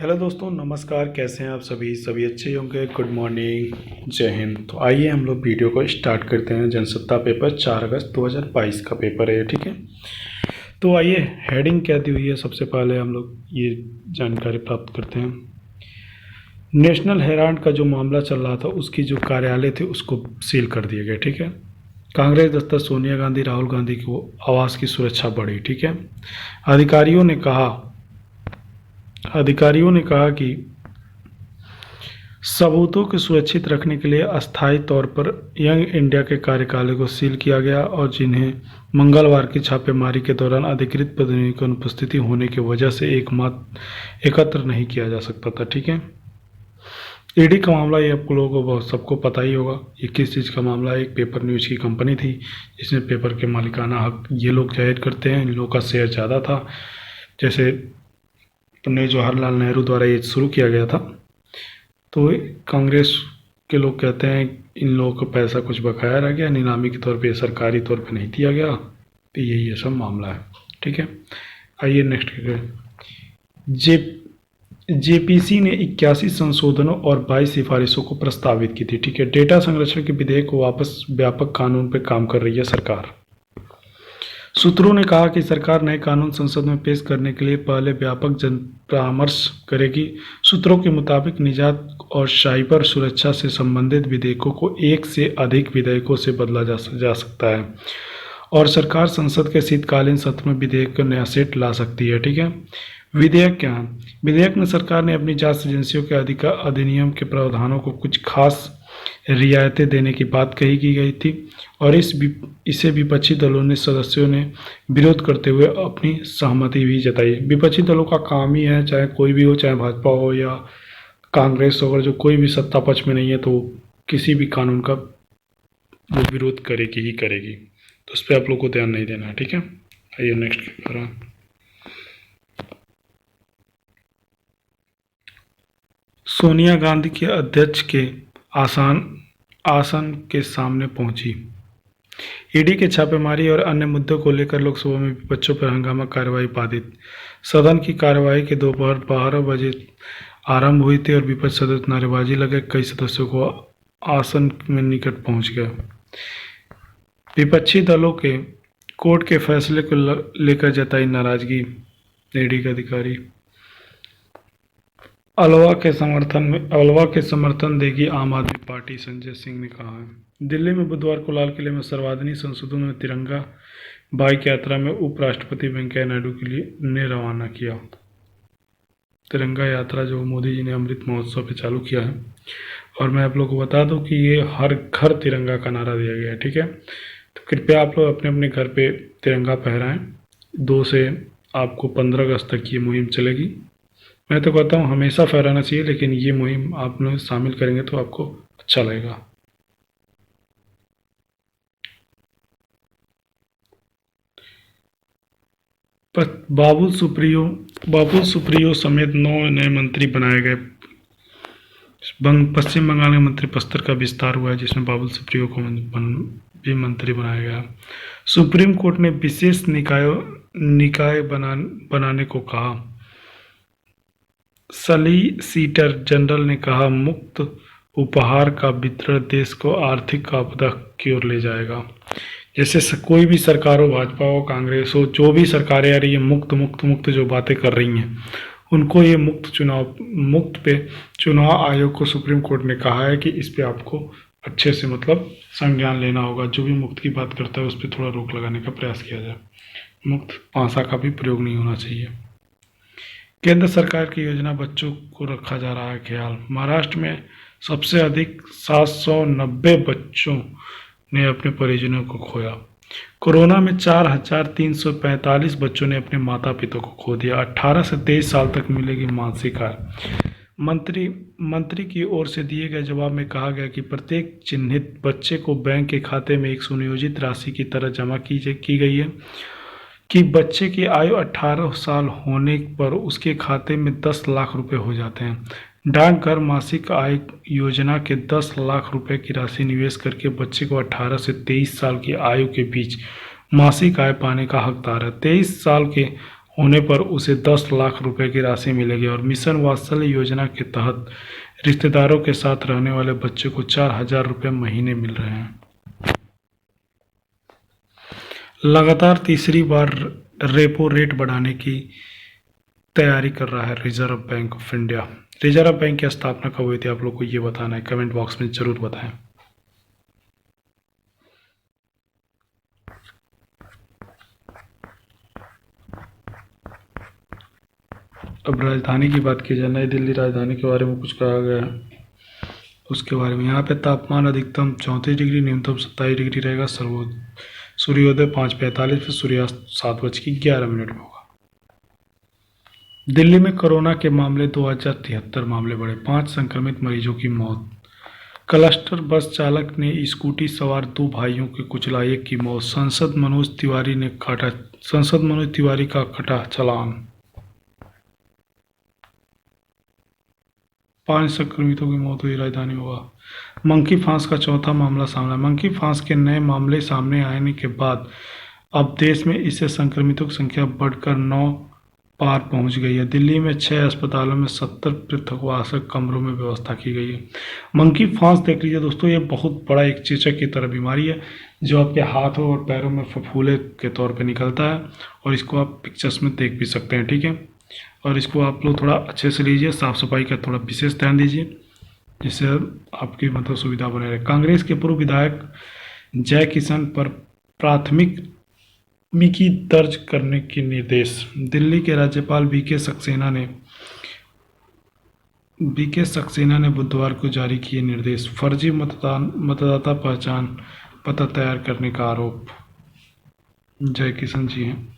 Hello दोस्तों, नमस्कार। कैसे हैं आप सभी अच्छे होंगे। गुड मॉर्निंग, जय हिंद। तो आइए हम लोग वीडियो को स्टार्ट करते हैं। जनसत्ता पेपर 4 अगस्त 2022 का पेपर है, ठीक है। तो आइए, हेडिंग क्या दी हुई है सबसे पहले हम लोग ये जानकारी प्राप्त करते हैं। नेशनल हेराल्ड का जो मामला चल रहा था, उसकी जो कार्यालय थे उसको सील कर दिया गया, ठीक है। कांग्रेस दस्ता सोनिया गांधी राहुल गांधी को आवास की सुरक्षा बढ़ी, ठीक है। अधिकारियों ने कहा कि सबूतों को सुरक्षित रखने के लिए अस्थायी तौर पर यंग इंडिया के कार्यालय को सील किया गया और जिन्हें मंगलवार की छापेमारी के दौरान अधिकृत प्रतिनिधि की अनुपस्थिति होने की वजह से एकत्र नहीं किया जा सकता था, ठीक है। ईडी का मामला ये आप लोगों को सबको पता ही होगा। ये किस चीज़ का मामला है। एक पेपर न्यूज़ की कंपनी थी जिसमें पेपर के मालिकाना हक ये लोग जाहिर करते हैं। इन लोगों का शेयर ज़्यादा था। जैसे पंडित जवाहरलाल नेहरू द्वारा ये शुरू किया गया था। तो कांग्रेस के लोग कहते हैं इन लोगों को पैसा कुछ बकाया रह गया, नीलामी के तौर पे, सरकारी तौर पे नहीं दिया गया। तो यही ये सब मामला है, ठीक है। आइए नेक्स्ट जेपीसी ने 81 संशोधनों और 22 सिफारिशों को प्रस्तावित की थी, ठीक है। डेटा संरक्षण के विधेयक को वापस व्यापक कानून पर काम कर रही है सरकार। सूत्रों ने कहा कि सरकार नए कानून संसद में पेश करने के लिए पहले व्यापक जन परामर्श करेगी। सूत्रों के मुताबिक निजात और साइबर सुरक्षा से संबंधित विधेयकों को एक से अधिक विधेयकों से बदला जा सकता है और सरकार संसद के शीतकालीन सत्र में विधेयक का नया सेट ला सकती है, ठीक है। विधेयक क्या है? विधेयक में सरकार ने अपनी जांच एजेंसियों के अधिनियम के प्रावधानों को कुछ खास रियायतें देने की बात की गई थी और इसे विपक्षी दलों ने सदस्यों ने विरोध करते हुए अपनी सहमति भी जताई। विपक्षी दलों का काम ही है, चाहे कोई भी हो, चाहे भाजपा हो या कांग्रेस हो, अगर जो कोई भी सत्ता पक्ष में नहीं है तो किसी भी कानून का वो विरोध करेगी ही करेगी। तो उस पर आप लोग को ध्यान नहीं देना है, ठीक है। आइए नेक्स्ट करें। सोनिया गांधी के अध्यक्ष के आसन के सामने पहुंची। ईडी के छापेमारी और अन्य मुद्दों को लेकर लोकसभा में विपक्षों पर हंगामा कार्रवाई बाधित। सदन की कार्यवाही के दोपहर 12 बजे आरंभ हुई थी और विपक्ष सदस्य नारेबाजी लगे। कई सदस्यों को आसन में निकट पहुंच गए। विपक्षी दलों के कोर्ट के फैसले को लेकर जताई नाराजगी। ईडी के अधिकारी अलवा के समर्थन देगी आम आदमी पार्टी, संजय सिंह ने कहा है। दिल्ली में बुधवार को लाल किले में सर्वजनीन संसदों में तिरंगा बाइक यात्रा में उपराष्ट्रपति वेंकैया नायडू के लिए ने रवाना किया। तिरंगा यात्रा जो मोदी जी ने अमृत महोत्सव पे चालू किया है। और मैं आप लोगों को बता दूं कि ये हर घर तिरंगा का नारा दिया गया है, ठीक है। तो कृपया आप लोग अपने अपने घर पे तिरंगा फहराएं। 2 से आपको 15 अगस्त तक ये मुहिम चलेगी। मैं तो कहता हूँ हमेशा फहराना चाहिए, लेकिन ये मुहिम आप लोग शामिल करेंगे तो आपको अच्छा लगेगा। बाबुल सुप्रियो समेत 9 नए मंत्री बनाए गए। पश्चिम बंगाल के मंत्री प्रस्तर का विस्तार हुआ है, जिसमें बाबुल सुप्रियो को भी मंत्री बनाया गया। सुप्रीम कोर्ट ने विशेष निकाय बनाने को कहा। सॉलिसिटर जनरल ने कहा मुक्त उपहार का वितरण देश को आर्थिक आपदा की ओर ले जाएगा। जैसे कोई भी सरकार हो, भाजपा हो, कांग्रेस हो, जो भी सरकारें आ रही है, मुक्त जो बातें कर रही हैं, उनको ये मुक्त पे चुनाव आयोग को सुप्रीम कोर्ट ने कहा है कि इस पे आपको अच्छे से संज्ञान लेना होगा। जो भी मुक्त की बात करता है उस पर थोड़ा रोक लगाने का प्रयास किया जाए। मुक्त पासा का भी प्रयोग नहीं होना चाहिए। केंद्र सरकार की योजना बच्चों को रखा जा रहा है ख्याल। महाराष्ट्र में सबसे अधिक 790 बच्चों ने अपने परिजनों को खोया। कोरोना में 4,345 बच्चों ने अपने माता पिता को खो दिया। 18 से 23 साल तक मिलेगी मासिक आय। मंत्री की ओर से दिए गए जवाब में कहा गया कि प्रत्येक चिन्हित बच्चे को बैंक के खाते में एक सुनियोजित राशि की तरह जमा की गई है कि बच्चे की आयु 18 साल होने पर उसके खाते में 10 लाख रुपए हो जाते हैं। डाकघर मासिक आय योजना के 10 लाख रुपए की राशि निवेश करके बच्चे को 18 से 23 साल की आयु के बीच मासिक आय पाने का हकदार है। 23 साल के होने पर उसे 10 लाख रुपए की राशि मिलेगी। और मिशन वात्सल्य योजना के तहत रिश्तेदारों के साथ रहने वाले बच्चों को 4,000 रुपये महीने मिल रहे हैं। लगातार तीसरी बार रेपो रेट बढ़ाने की तैयारी कर रहा है reserve bank of India. Reserve bank की स्थापना कब हुई थी, आप लोग को ये बताना है, कमेंट बॉक्स में जरूर बताएं। अब राजधानी की बात की जाए, नई दिल्ली राजधानी के बारे में कुछ कहा गया है उसके बारे में। यहाँ पे तापमान अधिकतम 34 डिग्री, न्यूनतम 27 डिग्री रहेगा। सूर्योदय 5:45 पे, सूर्यास्त 7:11 में होगा। दिल्ली में कोरोना के मामले 2073 मामले बढ़े, 5 संक्रमित मरीजों की मौत। क्लस्टर बस चालक ने स्कूटी सवार 2 भाइयों के कुचला, 1 की मौत। सांसद मनोज तिवारी का कटा चालान। 5 संक्रमितों की मौत हुई, राजधानी हुआ। मंकी फांस का चौथा मामला सामने। मंकी फांस के नए मामले सामने आने के बाद अब देश में इससे संक्रमितों की संख्या बढ़कर 9 पार पहुंच गई है। दिल्ली में 6 अस्पतालों में 70 पृथकवासक कमरों में व्यवस्था की गई है। मंकी फांस देख लीजिए दोस्तों, ये बहुत बड़ा एक चेचक की तरह बीमारी है जो आपके हाथों और पैरों में फफूले के तौर पे निकलता है, और इसको आप पिक्चर्स में देख भी सकते हैं, ठीक है। और इसको आप लोग थोड़ा अच्छे से लीजिए, साफ़ सफाई का थोड़ा विशेष ध्यान दीजिए, जिससे आपकी मतलब सुविधा बने रहे। कांग्रेस के पूर्व विधायक जय किशन पर प्राथमिकी दर्ज करने के निर्देश। दिल्ली के राज्यपाल वीके सक्सेना ने बुधवार को जारी किए निर्देश। फर्जी मतदाता पहचान पता तैयार करने का आरोप। जय किशन जी हैं,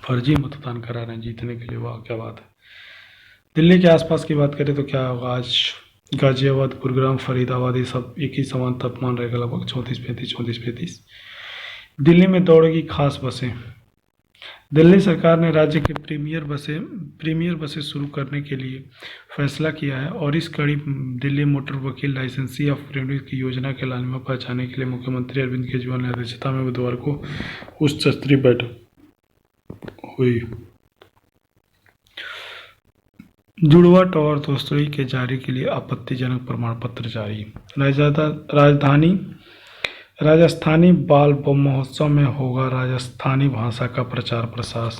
फर्जी मतदान करा रहे हैं जीतने के लिए, वाह क्या बात है। दिल्ली के आसपास की बात करें तो क्या होगा आज, गाजियाबाद, गुरुग्राम, फरीदाबाद, ये सब एक ही समान तापमान रहेगा, लगभग 34-35। दिल्ली में दौड़ेगी खास बसें। दिल्ली सरकार ने राज्य के प्रीमियर बसें शुरू करने के लिए फैसला किया है, और इस कड़ी दिल्ली मोटर वकील लाइसेंसी ऑफ प्रीमियर की योजना के लालिमा पहचाने के लिए मुख्यमंत्री अरविंद केजरीवाल की अध्यक्षता में बुधवार को उच्च स्तरीय बैठक हुई। जुड़वा टावर तोड़फोड़ के जारी के लिए आपत्तिजनक प्रमाण पत्र जारी। राजस्थानी बाल महोत्सव में होगा राजस्थानी भाषा का प्रचार प्रसार।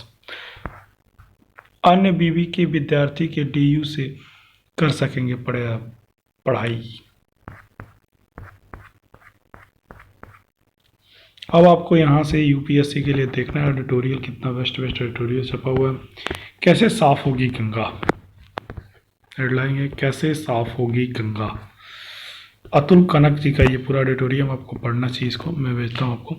अन्य बीवी के विद्यार्थी के डीयू से कर सकेंगे पढ़ाई। अब आपको यहाँ से यूपीएससी के लिए देखना है एडिटोरियल, कितना बेस्ट एडिटोरियल छपा हुआ है। कैसे साफ होगी गंगा, हेडलाइन है कैसे साफ होगी गंगा। अतुल कनक जी का ये पूरा एडिटोरियम आपको पढ़ना चाहिए, इसको मैं भेजता हूँ आपको।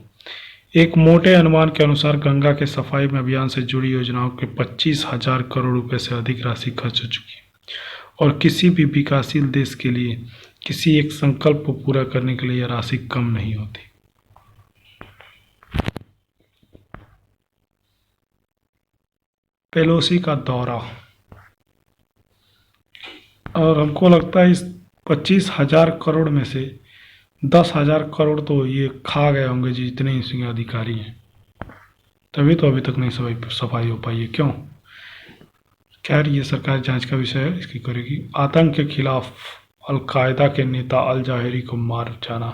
एक मोटे अनुमान के अनुसार गंगा के सफाई में अभियान से जुड़ी योजनाओं के 25,000 करोड़ रुपए से अधिक राशि खर्च हो चुकी है, और किसी भी विकासशील देश के लिए किसी एक संकल्प को पूरा करने के लिए यह राशि कम नहीं होती। पेलोसी का दौरा, और हमको लगता है इस 25,000 करोड़ में से 10,000 करोड़ तो ये खा गए होंगे जी, जितने इसके अधिकारी हैं, तभी तो अभी तक नहीं सफाई हो पाई है। क्यों? खैर ये सरकार जांच का विषय है, इसकी करेगी। आतंक के खिलाफ अलकायदा के नेता अल जाहिरी को मार जाना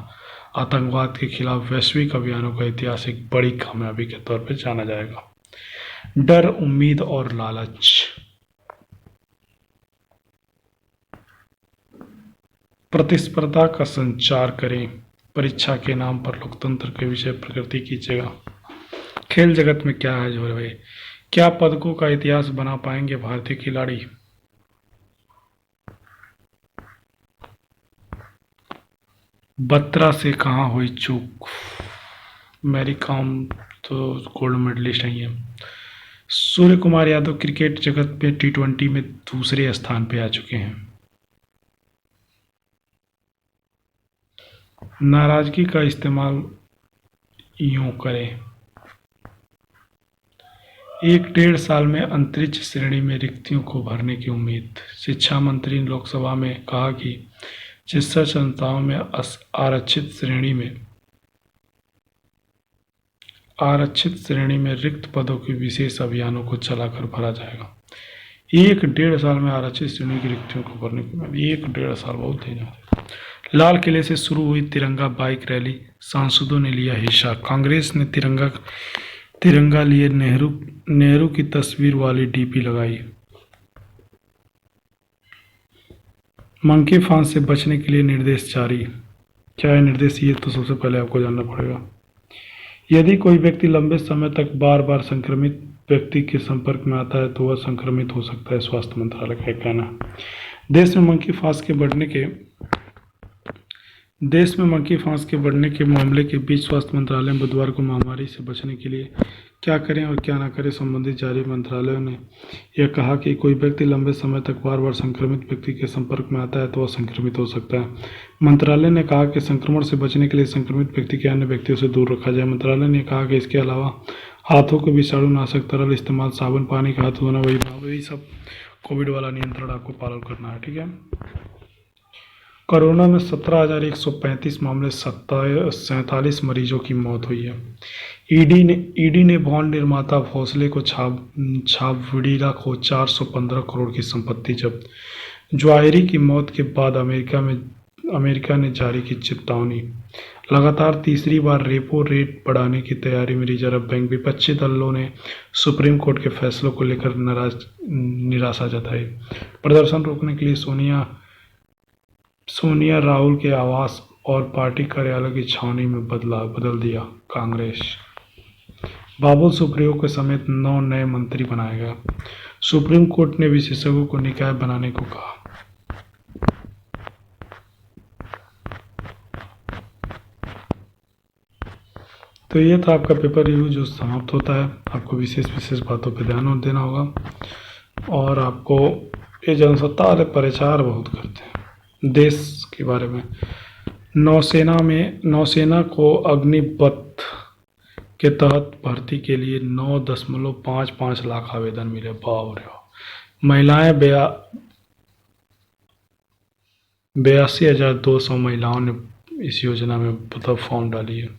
आतंकवाद के खिलाफ वैश्विक अभियानों का ऐतिहासिक बड़ी कामयाबी के तौर पर जाना जाएगा। डर, उम्मीद और लालच। प्रतिस्पर्धा का संचार करें, परीक्षा के नाम पर लोकतंत्र के विषय प्रकृति कीजिएगा। खेल जगत में क्या है जो भाई, क्या पदकों का इतिहास बना पाएंगे भारतीय खिलाड़ी। बत्रा से कहाँ हुई चूक, मैरी कॉम तो गोल्ड मेडलिस्ट हैं। सूर्य कुमार यादव क्रिकेट जगत में T20 में दूसरे स्थान पे आ चुके हैं। नाराजगी का इस्तेमाल यूं करें। 1-1.5 साल में अंतरिक्ष श्रेणी में रिक्तियों को भरने की उम्मीद। शिक्षा मंत्री ने लोकसभा में कहा कि शिक्षा संस्थाओं में आरक्षित श्रेणी में आरक्षित श्रेणी में रिक्त पदों के विशेष अभियानों को चलाकर भरा जाएगा। 1-1.5 साल में आरक्षित श्रेणी की रिक्तियों को भरने के बाद 1-1.5 साल बहुत ही ज्यादा। लाल किले से शुरू हुई तिरंगा बाइक रैली, सांसदों ने लिया हिस्सा। कांग्रेस ने तिरंगा लिए नेहरू की तस्वीर वाली डीपी लगाई। मंकी फांस से बचने के लिए निर्देश जारी। क्या है निर्देश, ये तो सबसे पहले आपको जानना पड़ेगा। यदि कोई व्यक्ति लंबे समय तक बार बार संक्रमित व्यक्ति के संपर्क में आता है तो वह संक्रमित हो सकता है, स्वास्थ्य मंत्रालय का कहना है। देश में मंकी फांस के बढ़ने के मामले के बीच स्वास्थ्य मंत्रालय ने बुधवार को महामारी से बचने के लिए क्या करें और क्या न करें संबंधित जारी मंत्रालयों ने यह कहा कि कोई व्यक्ति लंबे समय तक बार बार संक्रमित व्यक्ति के संपर्क में आता है तो वह संक्रमित हो सकता है। मंत्रालय ने कहा कि संक्रमण से बचने के लिए संक्रमित व्यक्ति के अन्य व्यक्तियों से दूर रखा जाए। मंत्रालय ने कहा कि इसके अलावा हाथों के विषाणुनाशक तरल इस्तेमाल, साबुन पानी का हाथ धोना, वही सब कोविड वाला नियंत्रण आपको पालन करना है, ठीक है। कोरोना में 17,135 मामले, 47 मरीजों की मौत हुई है। ईडी ने बॉन्ड निर्माता भोसले को छाबड़ीला को 415 करोड़ की संपत्ति जब्त। जवाहिरी की मौत के बाद अमेरिका ने जारी की चेतावनी। लगातार तीसरी बार रेपो रेट बढ़ाने की तैयारी में रिजर्व बैंक। विपक्षी दलों ने सुप्रीम कोर्ट के फैसलों को लेकर निराशा जताई। प्रदर्शन रोकने के लिए सोनिया राहुल के आवास और पार्टी कार्यालय की छावनी में बदल दिया कांग्रेस। बाबुल सुप्रियो के समेत 9 नए मंत्री बनाए गए। सुप्रीम कोर्ट ने विशेषज्ञों को निकाय बनाने को कहा। तो ये था आपका पेपर रिव्यू जो समाप्त होता है। आपको विशेष बातों पर ध्यान देना होगा और आपको ये जनसत्ता वाले प्रचार बहुत करते हैं देश के बारे में। नौसेना को अग्निपथ के तहत भर्ती के लिए 9.55 लाख आवेदन मिले। बाप रे, महिलाएं 82,200 महिलाओं ने इस योजना में फॉर्म डाली है।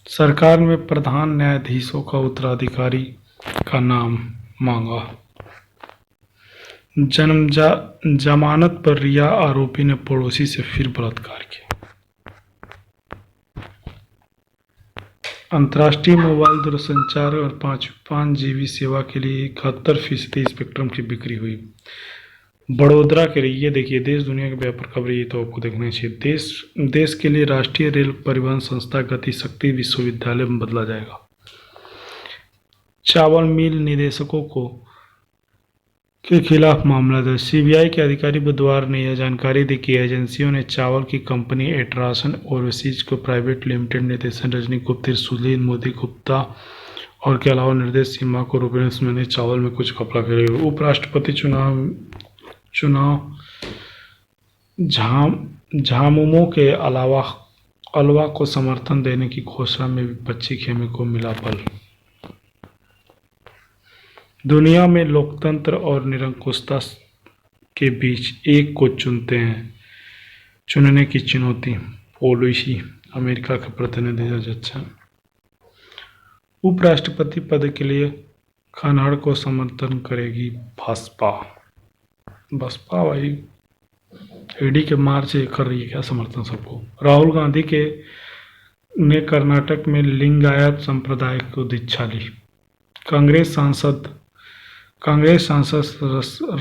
सरकार में प्रधान न्यायाधीशों का उत्तराधिकारी का नाम मांगा। जमानत पर रिया आरोपी ने पड़ोसी से फिर बलात्कार किया। अंतर्राष्ट्रीय मोबाइल दूरसंचार और 5G सेवा के लिए 71% स्पेक्ट्रम की बिक्री हुई। बड़ोदरा के लिए, ये देखिए देश दुनिया के व्यापार खबर, ये तो आपको देखना चाहिए। देश के लिए राष्ट्रीय रेल परिवहन संस्था गति शक्ति विश्वविद्यालय में बदला जाएगा। चावल मिल निदेशकों के खिलाफ मामला दर्ज। सीबीआई के अधिकारी बुधवार ने यह जानकारी दी कि एजेंसियों ने चावल की कंपनी एट्रासन ओवरसीज को प्राइवेट लिमिटेड निदेशक रजनी गुप्ता, सुनील मोदी गुप्ता और के अलावा निर्देश सीमा को रूपेश में चावल में कुछ घपला करे। उपराष्ट्रपति चुनाव झामुमो के अलावा अलवा को समर्थन देने की घोषणा में विपक्षी खेमे को मिला बल। दुनिया में लोकतंत्र और निरंकुशता के बीच एक को चुनने की चुनौती, पॉलिसी अमेरिका के प्रतिनिधि जज। उपराष्ट्रपति पद के लिए खनहड़ को समर्थन करेगी बसपा भाई ईडी के मार से कर रही है क्या समर्थन सबको। राहुल गांधी ने कर्नाटक में लिंगायत संप्रदाय को दीक्षा ली। कांग्रेस सांसद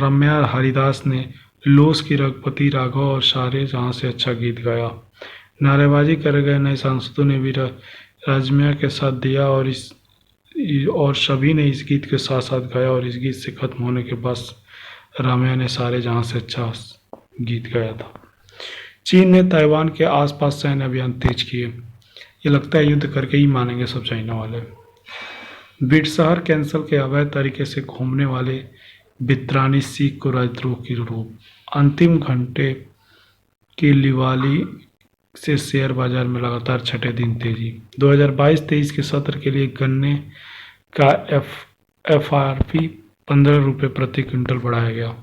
रम्या हरिदास ने लोस की रघुपति राघव और शारे जहां से अच्छा गीत गाया। नारेबाजी कर गए नए सांसदों ने भी राजमिया के साथ दिया और सभी ने इस गीत के साथ साथ गाया और इस गीत से खत्म होने के बाद राम्या ने सारे जहां से अच्छा गीत गाया था। चीन ने ताइवान के आसपास सैन्य अभियान तेज किए। ये लगता है युद्ध करके ही मानेंगे सब चाइना वाले। बिटशहर कैंसल के अवैध तरीके से घूमने वाले बित्रानी सिख को राजद्रोह की रूप। अंतिम घंटे की लिवाली से शेयर बाजार में लगातार छठे दिन तेजी। 2022-23 के सत्र के लिए गन्ने का एफआरपी 15 रुपये प्रति क्विंटल बढ़ाया गया।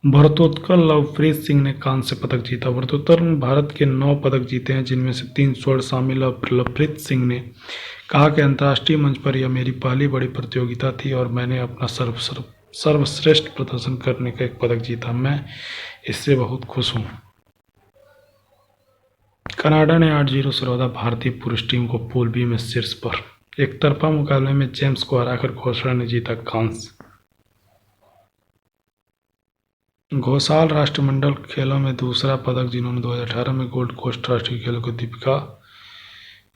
भारोत्तोलन लवप्रीत सिंह ने कांस्य पदक जीता। भारोत्तोलन में भारत के 9 पदक जीते हैं, जिनमें से 3 स्वर्ण शामिल है। लवप्रीत सिंह ने कहा कि अंतर्राष्ट्रीय मंच पर यह मेरी पहली बड़ी प्रतियोगिता थी और मैंने अपना सर्वश्रेष्ठ प्रदर्शन करने का एक पदक जीता। मैं इससे बहुत खुश हूँ। कनाडा ने 8-0 से हरा भारतीय पुरुष टीम को पूल बी में शीर्ष पर। एक तरफा मुकाबले में जेम्स को हराकर घोषाल ने जीता कांस्य। घोषाल राष्ट्रमंडल खेलों में दूसरा पदक, जिन्होंने 2018 में गोल्ड कोस्ट राष्ट्रीय खेलों को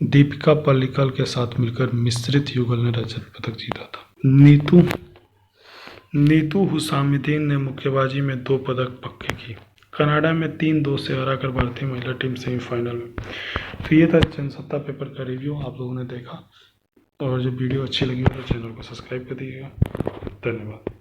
दीपिका पल्लिकल के साथ मिलकर मिश्रित युगल ने रजत पदक जीता था। नीतू हुसामुद्दीन ने मुक्केबाजी में 2 पदक पक्के की। कनाडा में 3-2 से हराकर भारतीय महिला टीम सेमीफाइनल में। तो ये था जनसत्ता पेपर का रिव्यू, आप लोगों ने देखा। और जो वीडियो अच्छी लगी हो तो चैनल को सब्सक्राइब कर दीजिएगा। धन्यवाद।